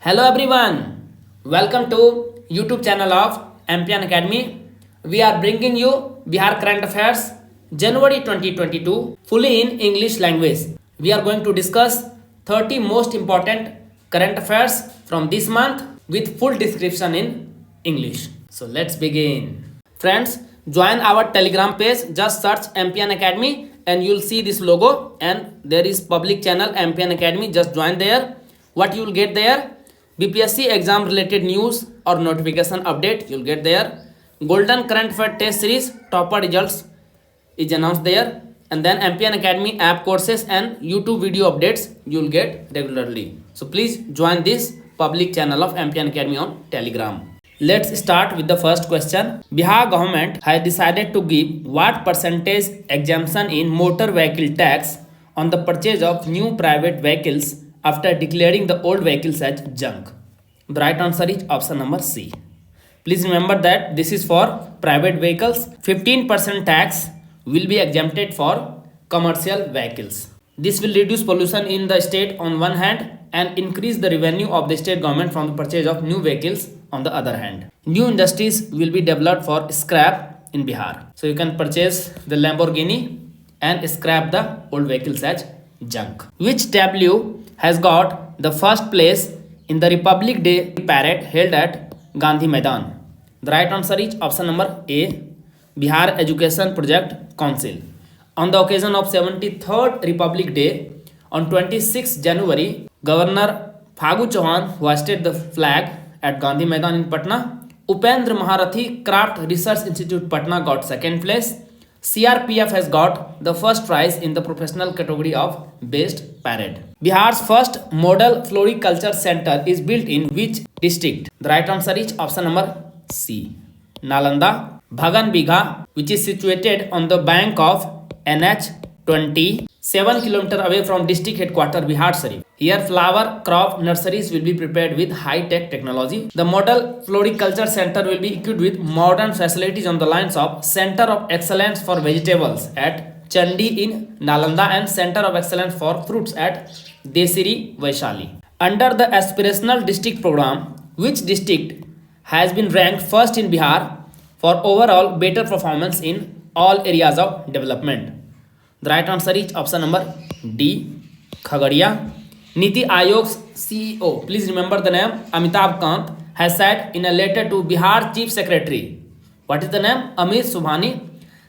Hello everyone, welcome to YouTube channel of Ampian Academy. We are bringing you Bihar Current Affairs January 2022 fully in English language. We are going to discuss 30 most important current affairs from this month with full description in English. So let's begin. Friends, join our Telegram page. Just search Ampian Academy and you'll see this logo and there is public channel Ampian Academy. Just join there. What you will get there? BPSC exam related news or notification update you'll get there. Golden Current Affair Test Series topper results is announced there. And then Ampian Academy app courses and YouTube video updates you'll get regularly. So please join this public channel of Ampian Academy on Telegram. Let's start with the first question. Bihar government has decided to give what percentage exemption in motor vehicle tax on the purchase of new private vehicles after declaring the old vehicles as junk? The right answer is option number C. Please remember that this is for private vehicles. 15% tax will be exempted for commercial vehicles. This will reduce pollution in the state on one hand and increase the revenue of the state government from the purchase of new vehicles on the other hand. New industries will be developed for scrap in Bihar. So you can purchase the Lamborghini and scrap the old vehicles as junk. Which W has got the first place in the Republic Day parade held at Gandhi Maidan? The right answer is option number A, Bihar Education Project Council. On the occasion of 73rd Republic Day on 26 January, Governor Phagu Chauhan hoisted the flag at Gandhi Maidan in Patna. Upendra Maharathi Craft Research Institute Patna got second place. CRPF has got the first prize in the professional category of Best Parade. Bihar's first model floriculture center is built in which district? The right answer is option number C, Nalanda. Bhagan Bigha, which is situated on the bank of NH 20, 7 km away from district headquarters Bihar Sharif. Here flower crop nurseries will be prepared with high-tech technology. The model floriculture center will be equipped with modern facilities on the lines of Center of Excellence for Vegetables at Chandi in Nalanda and Center of Excellence for Fruits at Desiri, Vaishali. Under the aspirational district program, which district has been ranked first in Bihar for overall better performance in all areas of development? The right answer is option number D, Khagadia. Niti Ayog's CEO, please remember the name, Amitabh Kant, has said in a letter to Bihar Chief Secretary, what is the name? Amit Subhani,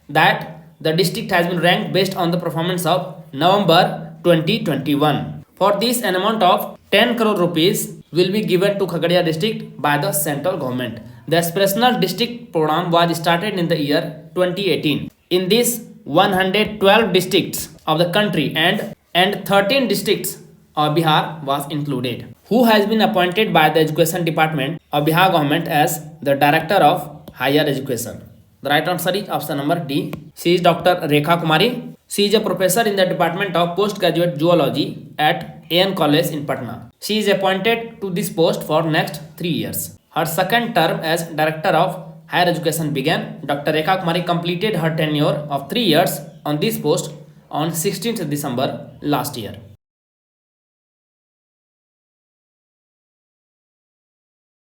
that the district has been ranked based on the performance of November 2021. For this, an amount of 10 crore rupees will be given to Khagadia district by the central government. The aspirational district program was started in the year 2018. In this, 112 districts of the country and 13 districts of Bihar was included. Who has been appointed by the Education Department of Bihar government as the Director of Higher Education? The right answer is option number D. She is Dr. Rekha Kumari. She is a professor in the Department of Postgraduate Zoology at AN College in Patna. She is appointed to this post for next 3 years. Her second term as Director of Higher Education began. Dr. Rekha Kumari completed her tenure of 3 years on this post on 16th December last year.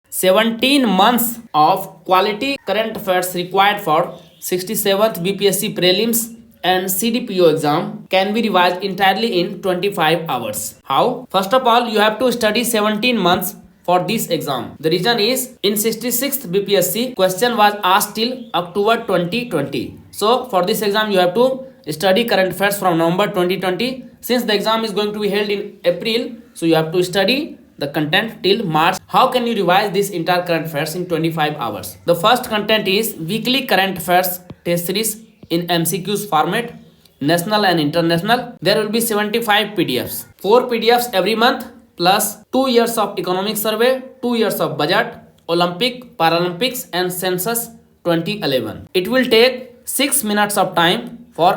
"17 months of quality current affairs required for 67th BPSC prelims and CDPO exam can be revised entirely in 25 hours. How? First of all, you have to study 17 months for this exam. The reason is in 66th BPSC question was asked till October 2020. So for this exam you have to study current affairs from November 2020. Since the exam is going to be held in April, so you have to study the content till March. How can you revise this entire current affairs in 25 hours? The first content is weekly current affairs test series in MCQs format, national and international. There will be 75 PDFs. 4 PDFs every month plus 2 years of economic survey, 2 years of budget, Olympic, Paralympics and census 2011. It will take 6 minutes of time for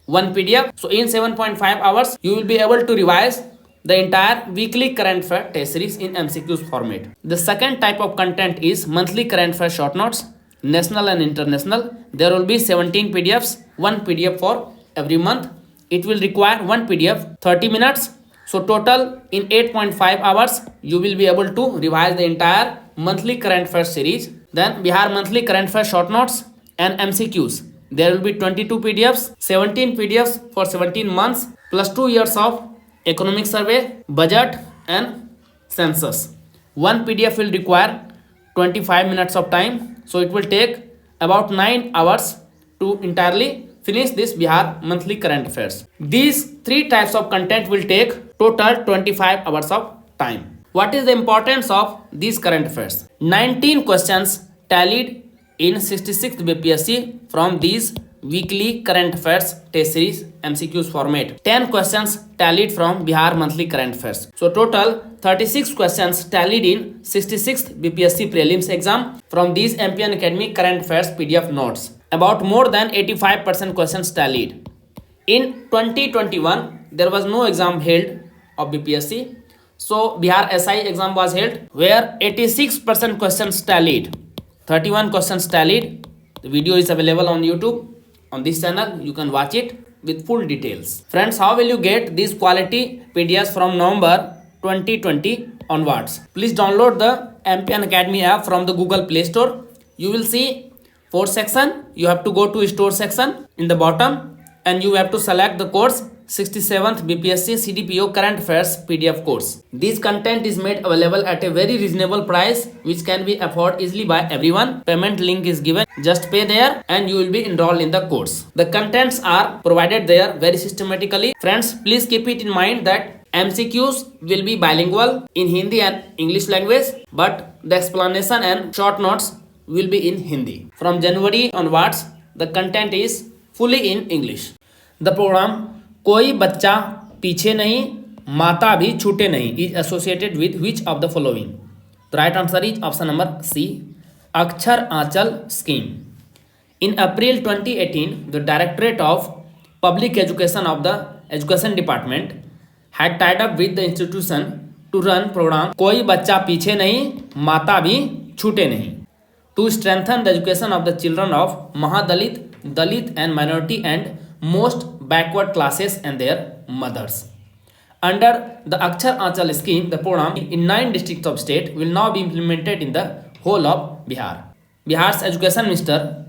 one PDF. So in 7.5 hours, you will be able to revise the entire weekly current affair test series in MCQs format. The second type of content is monthly current affair short notes, national and international. There will be 17 PDFs, one PDF for every month. It will require one PDF 30 minutes. So total in 8.5 hours you will be able to revise the entire monthly current affairs series. Then Bihar monthly current affairs short notes and MCQs. There will be 22 PDFs, 17 PDFs for 17 months plus 2 years of economic survey, budget and census. One PDF will require 25 minutes of time, so it will take about 9 hours to entirely finish this Bihar monthly current affairs. These three types of content will take total 25 hours of time. What is the importance of these current affairs? 19 questions tallied in 66th BPSC from these weekly current affairs test series MCQs format. 10 questions tallied from Bihar monthly current affairs. So total 36 questions tallied in 66th BPSC prelims exam from these MPN Academy current affairs PDF notes. About more than 85% questions tallied. In 2021 there was no exam held of BPSC. So Bihar SI exam was held where 86% questions tallied. 31 questions tallied. The video is available on YouTube. On this channel you can watch it with full details. Friends, how will you get these quality PDFs from November 2020 onwards? Please download the MPN Academy app from the Google Play Store. You will see 4 section. You have to go to store section in the bottom and you have to select the course 67th BPSC CDPO current affairs PDF course. This content is made available at a very reasonable price which can be afforded easily by everyone. Payment link is given. Just pay there and you will be enrolled in the course. The contents are provided there very systematically. Friends, please keep it in mind that MCQs will be bilingual in Hindi and English language, but the explanation and short notes will be in Hindi. From January onwards, the content is fully in English. The program कोई बच्चा पीछे नहीं, माता भी छूटे नहीं is associated with which of the following? The right answer is option number C, Akshar Aanchal scheme. In April 2018, the Directorate of Public Education of the Education Department had tied up with the institution to run program कोई बच्चा पीछे नहीं, माता भी छूटे नहीं to strengthen the education of the children of Mahadalit, Dalit and minority and most backward classes and their mothers. Under the Akshar Aanchal scheme, the program in 9 districts of state will now be implemented in the whole of Bihar. Bihar's Education Minister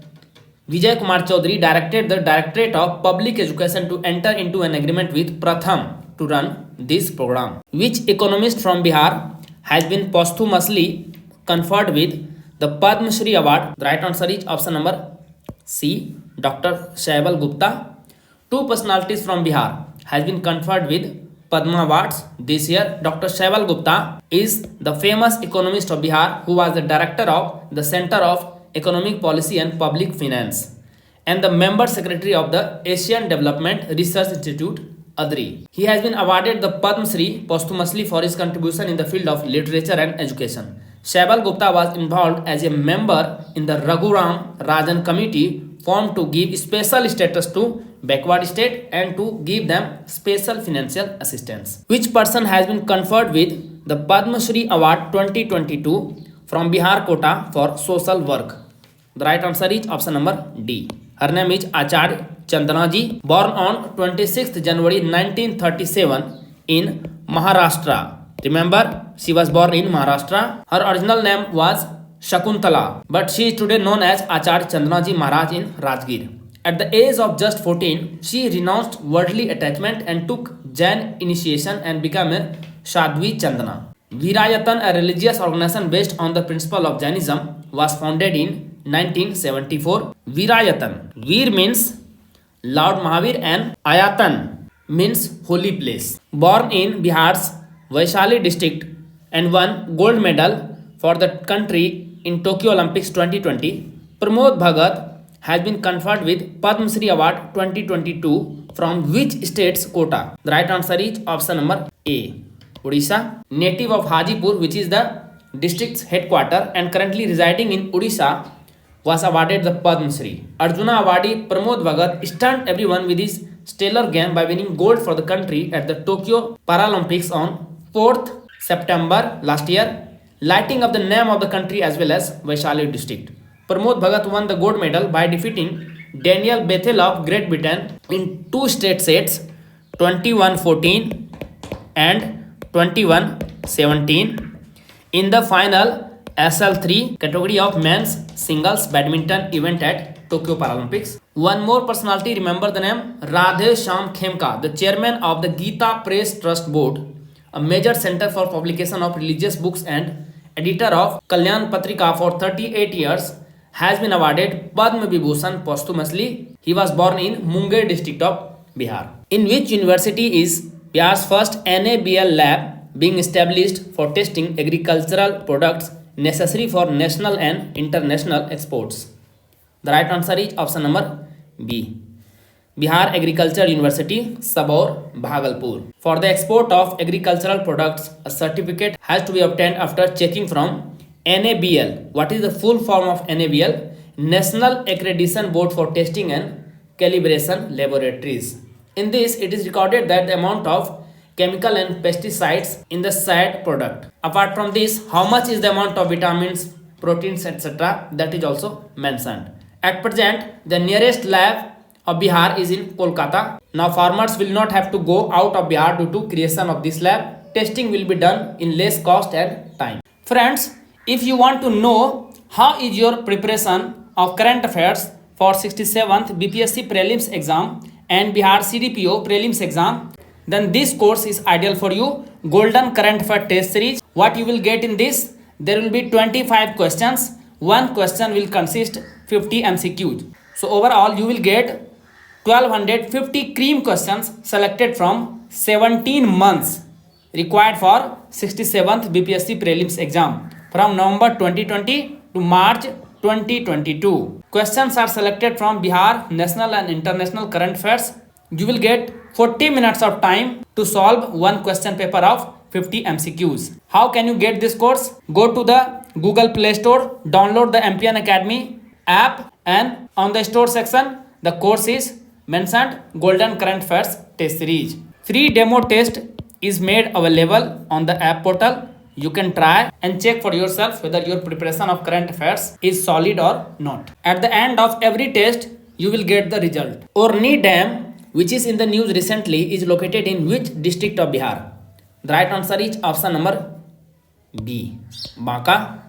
Vijay Kumar Chaudhary directed the Directorate of Public Education to enter into an agreement with Pratham to run this program. Which economist from Bihar has been posthumously conferred with the Padma Shri Award? The right answer is option number C, Dr. Shaibal Gupta. 2 personalities from Bihar has been conferred with Padma Awards this year. Dr. Shaibal Gupta is the famous economist of Bihar who was the director of the Center of Economic Policy and Public Finance and the member secretary of the Asian Development Research Institute, ADRI. He has been awarded the Padma Shri posthumously for his contribution in the field of literature and education. Shaibal Gupta was involved as a member in the Raghuram Rajan committee formed to give special status to backward state and to give them special financial assistance. Which person has been conferred with the Padma Shri Award 2022 from Bihar quota for social work? The right answer is option number D. Her name is Acharya Chandana ji, born on 26th January 1937 in Maharashtra. Remember, she was born in Maharashtra. Her original name was Shakuntala, but she is today known as Acharya Chandana ji Maharaj in Rajgir. At the age of just 14, she renounced worldly attachment and took Jain initiation and became a Sadhvi Chandana. Virayatan, a religious organization based on the principle of Jainism, was founded in 1974. Virayatan, Vir means Lord Mahavir and Ayatan means holy place. Born in Bihar's Vaishali district and won gold medal for the country in Tokyo Olympics 2020, Pramod Bhagat has been conferred with Padma Shri Award 2022 from which state's quota? The right answer is option number A, Odisha. Native of Hajipur, which is the district's headquarter and currently residing in Odisha, was awarded the Padma Shri. Arjuna awardee Pramod Bhagat stunned everyone with his stellar game by winning gold for the country at the Tokyo Paralympics on 4th September last year, lighting up the name of the country as well as Vaishali district. Pramod Bhagat won the gold medal by defeating Daniel Bethel of Great Britain in 2 straight sets, 21-14, and 21-17 in the final SL3 category of men's singles badminton event at Tokyo Paralympics. One more personality, remember the name Radhe Shyam Khemka, the chairman of the Gita Press Trust Board, a major center for publication of religious books and editor of Kalyan Patrika for 38 years, has been awarded Padma Vibhushan posthumously. He was born in Munger district of Bihar. In which university is Bihar's first NABL lab being established for testing agricultural products necessary for national and international exports? The right answer is option number B. Bihar Agriculture University, Sabaur, Bhagalpur. For the export of agricultural products, a certificate has to be obtained after checking from NABL. What is the full form of NABL? National Accreditation Board for Testing and Calibration Laboratories. In this, it is recorded that the amount of chemical and pesticides in the said product. Apart from this, how much is the amount of vitamins, proteins, etc. that is also mentioned. At present, the nearest lab of Bihar is in Kolkata. Now farmers will not have to go out of Bihar due to creation of this lab. Testing will be done in less cost and time. Friends, if you want to know how is your preparation of current affairs for 67th BPSC prelims exam and Bihar CDPO prelims exam, then this course is ideal for you. Golden Current Affair Test Series. What you will get in this? There will be 25 questions. One question will consist 50 MCQs. So overall you will get 1250 cream questions selected from 17 months required for 67th BPSC prelims exam from November 2020 to March 2022. Questions are selected from Bihar national and international current affairs. You will get 40 minutes of time to solve one question paper of 50 MCQs. How can you get this course? Go to the Google Play Store, download the MPN Academy app, and on the store section, the course is mentioned Golden Current Affairs Test Series. Free demo test is made available on the app portal. You can try and check for yourself whether your preparation of current affairs is solid or not. At the end of every test, you will get the result. Orni Dam, which is in the news recently, is located in which district of Bihar? The right answer is option number B. Banka.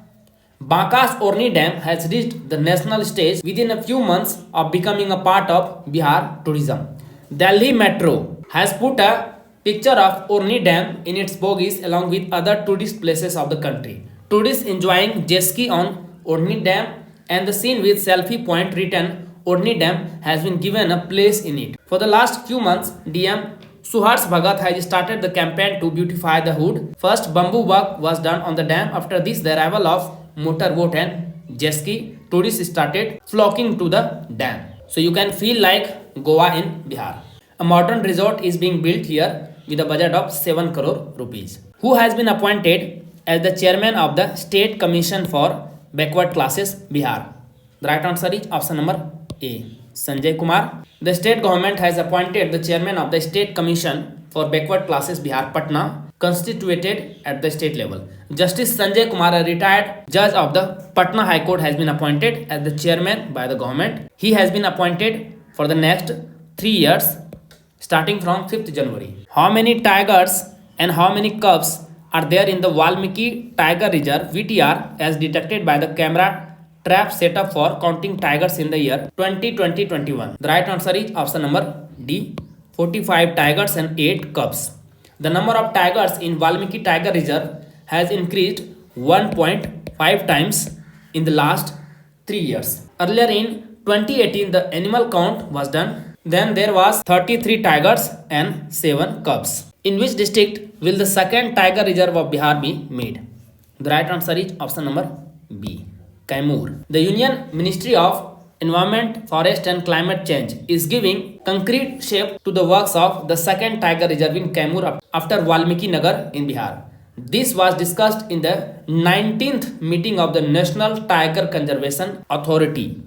Banka's Orni Dam has reached the national stage within a few months of becoming a part of Bihar tourism. Delhi Metro has put a picture of Orni Dam in its bogies along with other tourist places of the country. Tourists enjoying jet ski on Orni Dam and the scene with selfie point written Orni Dam has been given a place in it. For the last few months, DM Suhars Bhagat has started the campaign to beautify the hood. First, bamboo work was done on the dam. After this, the arrival of motorboat and jet ski, tourists started flocking to the dam. So you can feel like Goa in Bihar. A modern resort is being built here with a budget of 7 crore rupees. Who has been appointed as the chairman of the State Commission for Backward Classes, Bihar? The right answer is option number A. Sanjay Kumar. The state government has appointed the chairman of the State Commission for Backward Classes, Bihar, Patna, constituted at the state level. Justice Sanjay Kumar, a retired judge of the Patna High Court, has been appointed as the chairman by the government. He has been appointed for the next 3 years starting from 5th January. How many tigers and how many cubs are there in the Valmiki Tiger Reserve VTR as detected by the camera trap set up for counting tigers in the year 2020-21? The right answer is option number D. 45 tigers and 8 cubs. The number of tigers in Valmiki Tiger Reserve has increased 1.5 times in the last 3 years. Earlier in 2018, the animal count was done. Then there was 33 tigers and 7 cubs. In which district will the second tiger reserve of Bihar be made? The right answer is option number B. Kaimur. The Union Ministry of Environment, Forest and Climate Change is giving concrete shape to the works of the second tiger reserve in Kaimur after Valmiki Nagar in Bihar. This was discussed in the 19th meeting of the National Tiger Conservation Authority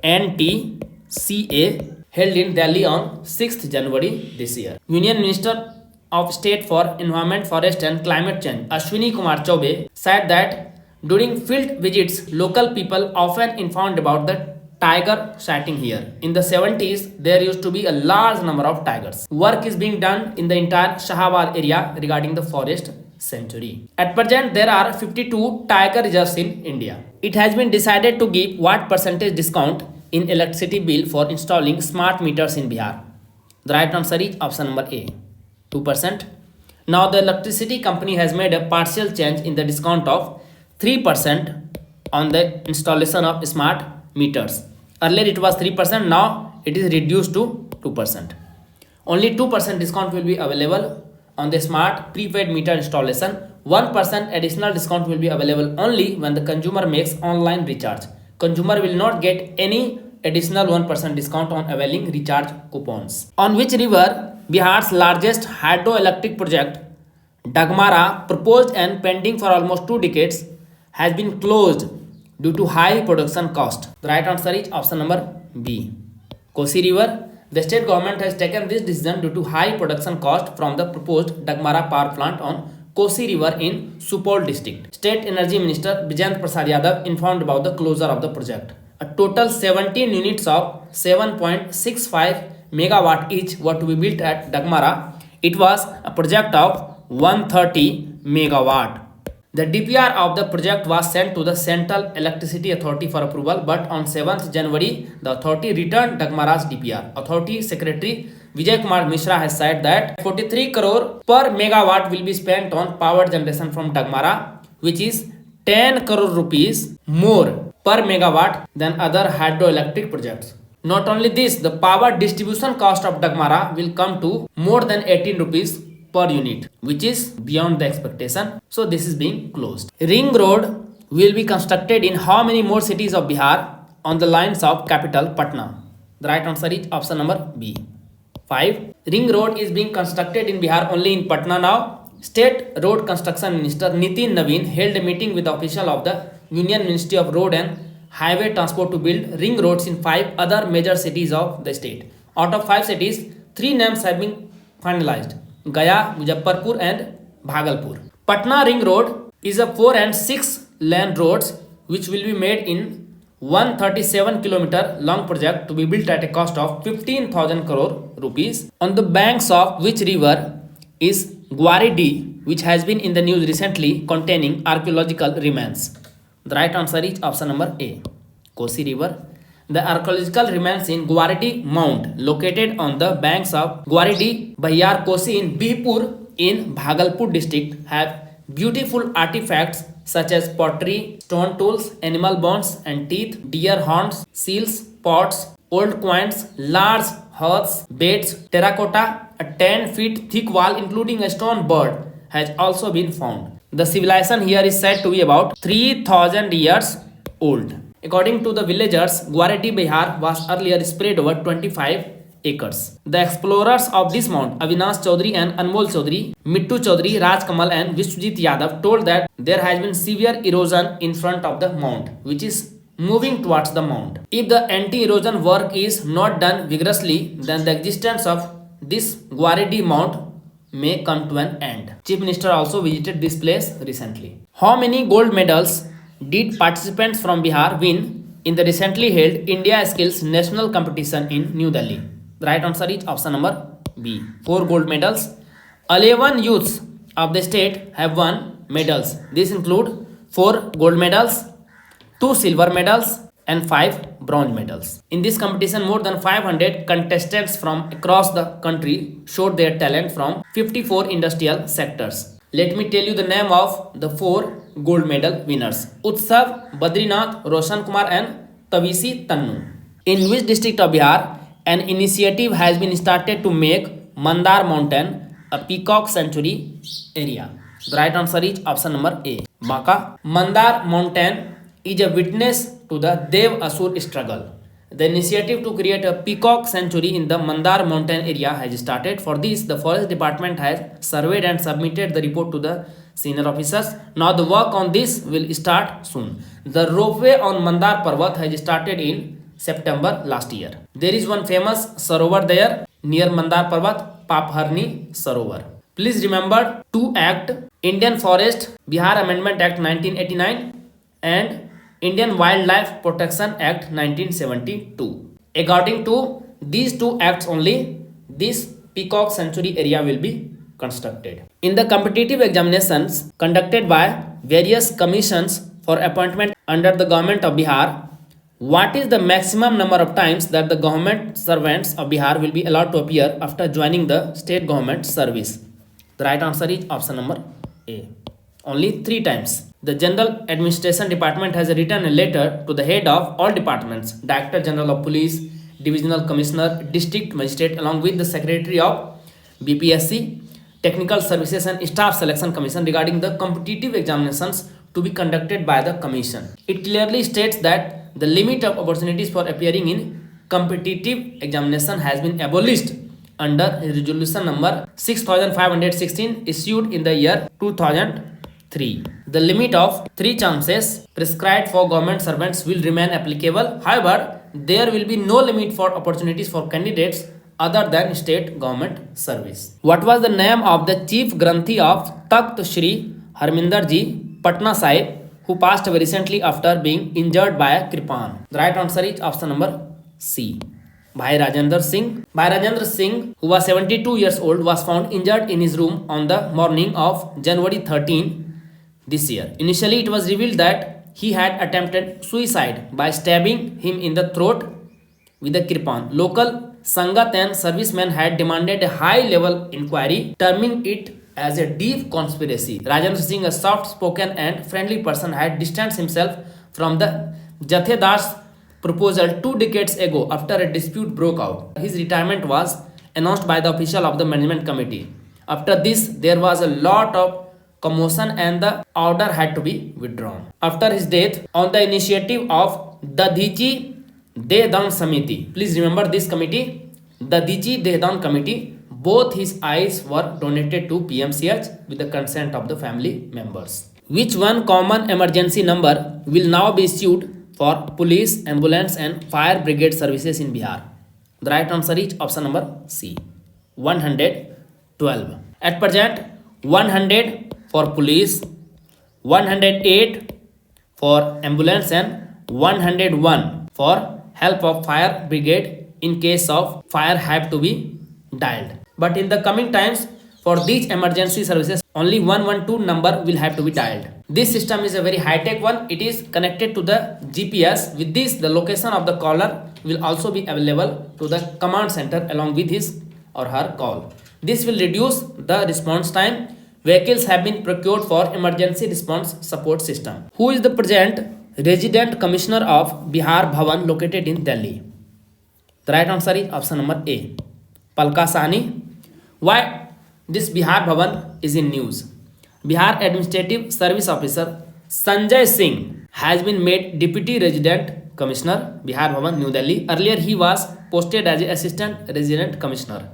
NTCA held in Delhi on 6th January this year. Union Minister of State for Environment, Forest and Climate Change Ashwini Kumar Choube said that during field visits, local people often informed about the tiger sighting here. In the 70s, there used to be a large number of tigers. Work is being done in the entire Shahabad area regarding the forest sanctuary. At present, there are 52 tiger reserves in India. It has been decided to give what percentage discount in electricity bill for installing smart meters in Bihar. The right answer is option number A, 2%. Now the electricity company has made a partial change in the discount of 3% on the installation of smart meters. Earlier it was 3%, now it is reduced to 2%. Only 2% discount will be available on the smart prepaid meter installation. 1% additional discount will be available only when the consumer makes online recharge. Consumer will not get any additional 1% discount on availing recharge coupons. On which river Bihar's largest hydroelectric project, Dagmara, proposed and pending for almost 2 decades, has been closed due to high production cost? The right answer is option number B, Kosi River. The state government has taken this decision due to high production cost from the proposed Dagmara power plant on Kosi River in Supaul district. State Energy Minister Vijayendra Prasad Yadav informed about the closure of the project. A total 17 units of 7.65 megawatt each were to be built at Dagmara. It was a project of 130 megawatt. The DPR of the project was sent to the Central Electricity Authority for approval, but on 7th January, the authority returned Dagmara's DPR. Authority Secretary Vijay Kumar Mishra has said that 43 crore per megawatt will be spent on power generation from Dagmara, which is 10 crore rupees more per megawatt than other hydroelectric projects. Not only this, the power distribution cost of Dagmara will come to more than 18 rupees per unit, which is beyond the expectation. So this is being closed. Ring road will be constructed in how many more cities of Bihar on the lines of capital Patna? The right answer is option number B, 5. Ring road is being constructed in Bihar only in Patna now. State Road Construction Minister Nitin Naveen held a meeting with the official of the Union Ministry of Road and Highway Transport to build ring roads in 5 other major cities of the state. Out of 5 cities, 3 names have been finalized: Gaya, Muzaffarpur and Bhagalpur. Patna Ring Road is a 4 and 6 lane roads which will be made in 137 kilometer long project to be built at a cost of 15,000 crore rupees. On the banks of which river is Gwaridi, which has been in the news recently, containing archaeological remains? The right answer is option number A, Kosi River. The archaeological remains in Gwaridi Mount, located on the banks of Gwaridi Bahyar Kosi in Bihpur in Bhagalpur district, have beautiful artifacts such as pottery, stone tools, animal bones and teeth, deer horns, seals, pots, old coins, large hearths, beds, terracotta. A 10 feet thick wall including a stone bird has also been found. The civilization here is said to be about 3000 years old. According to the villagers, Gwaridi Bihar was earlier spread over 25 acres. The explorers of this mount, Avinash Chaudhary and Anmol Chaudhary, Mittu Chaudhary, Raj Kamal and Vishwajit Yadav, told that there has been severe erosion in front of the mount, which is moving towards the mount. If the anti-erosion work is not done vigorously, then the existence of this Gwaridi mount may come to an end. Chief Minister also visited this place recently. How many gold medals did participants from Bihar win in the recently held India Skills National Competition in New Delhi? The right answer is option number B, 4 gold medals. 11 youths of the state have won medals. These include 4 gold medals, 2 silver medals and 5 bronze medals. In this competition, more than 500 contestants from across the country showed their talent from 54 industrial sectors. Let me tell you the name of the 4 gold medal winners: Utsav, Badrinath, Roshan Kumar and Tavisi Tannu. In which district of Bihar an initiative has been started to make Mandar Mountain a peacock sanctuary area? The right answer is option number A, Baka. Mandar Mountain is a witness to the Dev Asur struggle. The initiative to create a peacock sanctuary in the Mandar mountain area has started. For this, the forest department has surveyed and submitted the report to the senior officers. Now the work on this will start soon. The ropeway on Mandar Parvat has started in September last year. There is one famous sarovar there near Mandar Parvat, Papharni Sarovar. Please remember to act Indian Forest Bihar Amendment Act 1989 and Indian Wildlife Protection Act 1972. According to these two acts only, this peacock sanctuary area will be constructed. In the competitive examinations conducted by various commissions for appointment under the government of Bihar, what is the maximum number of times that the government servants of Bihar will be allowed to appear after joining the state government service? The right answer is option number A. Only 3 times. The General Administration Department has written a letter to the head of all departments, Director General of Police, Divisional Commissioner, District Magistrate, along with the Secretary of BPSC, Technical Services and Staff Selection Commission regarding the competitive examinations to be conducted by the Commission. It clearly states that the limit of opportunities for appearing in competitive examination has been abolished under Resolution number 6516 issued in the year 2003. The limit of 3 chances prescribed for government servants will remain applicable. However, there will be no limit for opportunities for candidates other than state government service. What was the name of the chief Granthi of Takht Shri Harminder Ji Patna Sahib, who passed away recently after being injured by a kripan? The right answer is option number C. Bhai Rajendra Singh. Bhai Rajendra Singh, who was 72 years old, was found injured in his room on the morning of January 13 this year. Initially, it was revealed that he had attempted suicide by stabbing him in the throat with a kripan. Local Sangat and servicemen had demanded a high-level inquiry, terming it as a deep conspiracy. Rajendra Singh, a soft-spoken and friendly person, had distanced himself from the Jathedas proposal 2 decades ago after a dispute broke out. His retirement was announced by the official of the management committee. After this, there was a lot of commotion and the order had to be withdrawn. After his death, on the initiative of Dadhichi Dehdan Samiti, please remember this committee, Dadhichi Dehdan Committee, both his eyes were donated to PMCH with the consent of the family members. Which one common emergency number will now be issued for police, ambulance and fire brigade services in Bihar? The right answer is option number C, 112. At present, 100 for police, 108 for ambulance and 101 for help of fire brigade in case of fire have to be dialed. But in the coming times, for these emergency services, only 112 number will have to be dialed. This system is a very high-tech one. It is connected to the GPS. With this, the location of the caller will also be available to the command center along with his or her call. This will reduce the response time. Vehicles have been procured for emergency response support system. Who is the present resident commissioner of Bihar Bhavan located in Delhi? The right answer is option number A, Palka Sahni. Why this Bihar Bhavan is in news? Bihar Administrative Service Officer Sanjay Singh has been made Deputy Resident Commissioner, Bihar Bhavan, New Delhi. Earlier, he was posted as Assistant Resident Commissioner.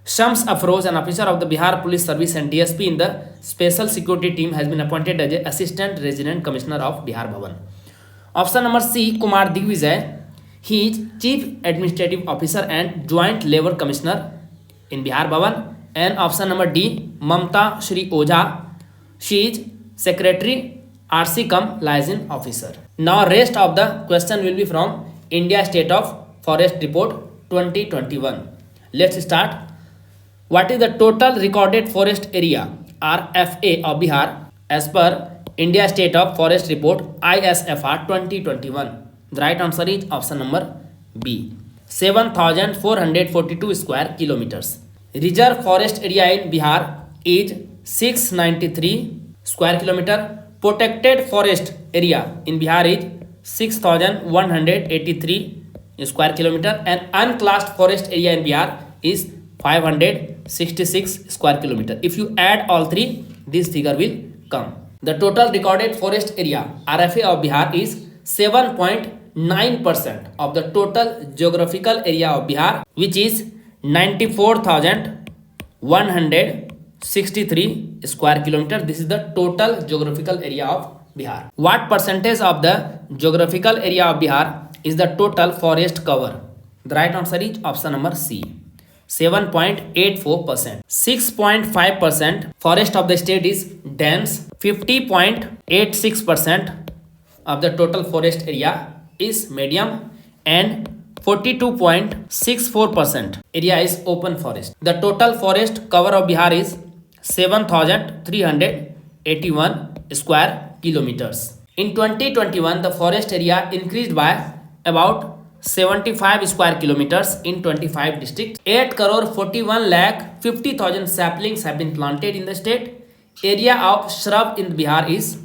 Shams Afroz, an officer of the Bihar Police Service and DSP in the Special Security Team, has been appointed as Assistant Resident Commissioner of Bihar Bhavan. Option number C, Kumar Digvijay. He is Chief Administrative Officer and Joint Labour Commissioner in Bihar Bhavan. And option number D, Mamta Shri Ojha. She is Secretary RC cum Liaison Officer. Now rest of the question will be from India State of Forest Report 2021. Let's start. What is the total recorded forest area RFA of Bihar as per India State of Forest Report ISFR 2021? The right answer is option number B, 7,442 square kilometers. Reserve forest area in Bihar is 693 square kilometer. Protected forest area in Bihar is 6,183 square kilometer and unclassed forest area in Bihar is 566 square kilometer. If you add all three, this figure will come. The total recorded forest area RFA of Bihar is 7.9% of the total geographical area of Bihar, which is 94,163 square kilometer. This is the total geographical area of Bihar. What percentage of the geographical area of Bihar is the total forest cover? The right answer is option number C, 7.84%. 6.5% forest of the state is dense. 50.86% of the total forest area is medium and 42.64% area is open forest. The total forest cover of Bihar is 7,381 square kilometers. In 2021, the forest area increased by about 75 square kilometers in 25 districts. 8 crore 41 lakh 50,000 saplings have been planted in the state. Area of shrub in Bihar is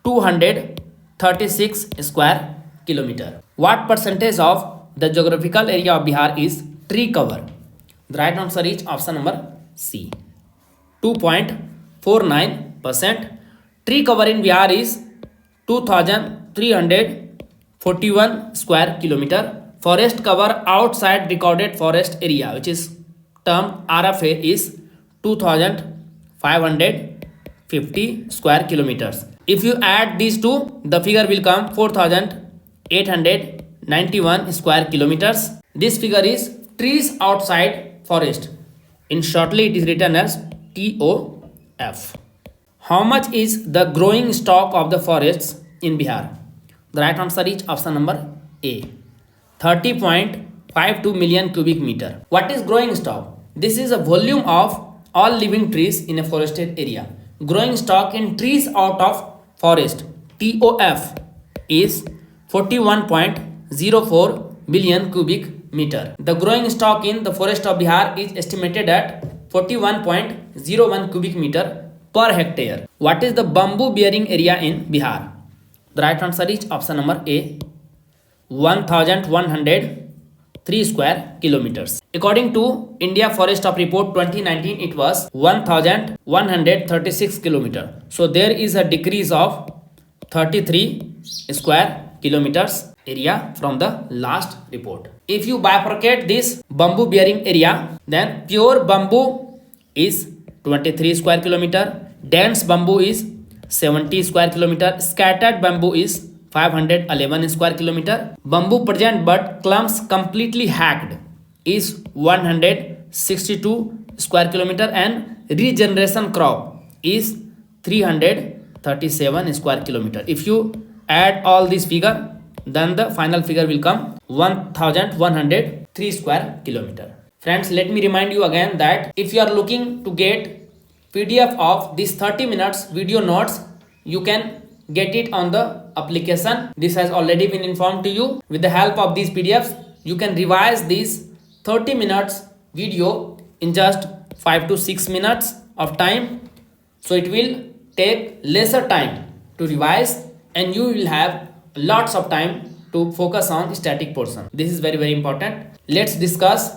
236 square kilometer. What percentage of the geographical area of Bihar is tree cover? The right answer is option number C, 2.49%. Tree cover in Bihar is 2,341 square kilometer. Forest cover outside recorded forest area, which is termed RFA, is 2,550 square kilometers. If you add these two, the figure will come 4,891 square kilometers. This figure is trees outside forest. In shortly, it is written as TOF. How much is the growing stock of the forests in Bihar? The right answer is option number A, 30.52 million cubic meter. What is growing stock? This is a volume of all living trees in a forested area. Growing stock in trees out of forest, TOF, is 41.04 billion cubic meter. The growing stock in the forest of Bihar is estimated at 41.01 cubic meter per hectare. What is the bamboo bearing area in Bihar? The right answer is option number A, 1,103 square kilometers. According to India Forest of Report 2019, it was 1,136 kilometers. So there is a decrease of 33 square kilometers area from the last report. If you bifurcate this bamboo bearing area, then pure bamboo is 23 square kilometer, dense bamboo is 70 square kilometer, scattered bamboo is 511 square kilometer, bamboo present but clumps completely hacked is 162 square kilometer, and regeneration crop is 337 square kilometer. If you add all this figure, then the final figure will come 1,103 square kilometer. Friends, let me remind you again that if you are looking to get PDF of this 30 minutes video notes, you can get it on the application. This has already been informed to you. With the help of these PDFs, you can revise this 30 minutes video in just 5 to 6 minutes of time. So it will take lesser time to revise and you will have lots of time to focus on static portion. This is very important. Let's discuss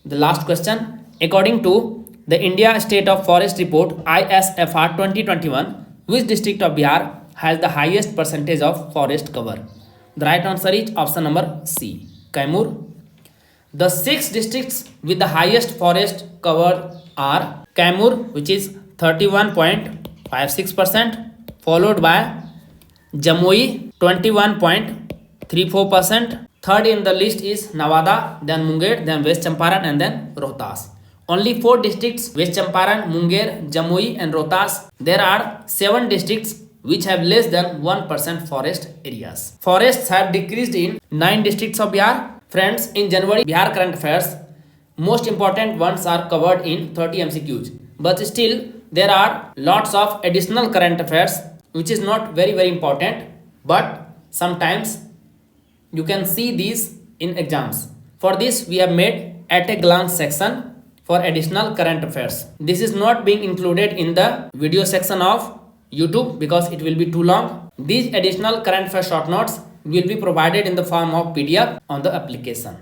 the last question. According to the India State of Forest Report ISFR 2021, which district of Bihar has the highest percentage of forest cover? The right answer is option number C, Kaimur. The 6 districts with the highest forest cover are Kaimur, which is 31.56%, followed by Jamui 21.34%. Third in the list is Nawada, then Munger, then West Champaran, and then Rohtas. Only 4 districts, West Champaran, Munger, Jamui and Rohtas. There are 7 districts which have less than 1% forest areas. Forests have decreased in 9 districts of Bihar. Friends, in January, Bihar current affairs, most important ones are covered in 30 MCQs. But still, there are lots of additional current affairs which is not very important. But sometimes you can see these in exams. For this, we have made at a glance section for additional current affairs. This is not being included in the video section of YouTube because it will be too long. These additional current affairs short notes will be provided in the form of PDF on the application.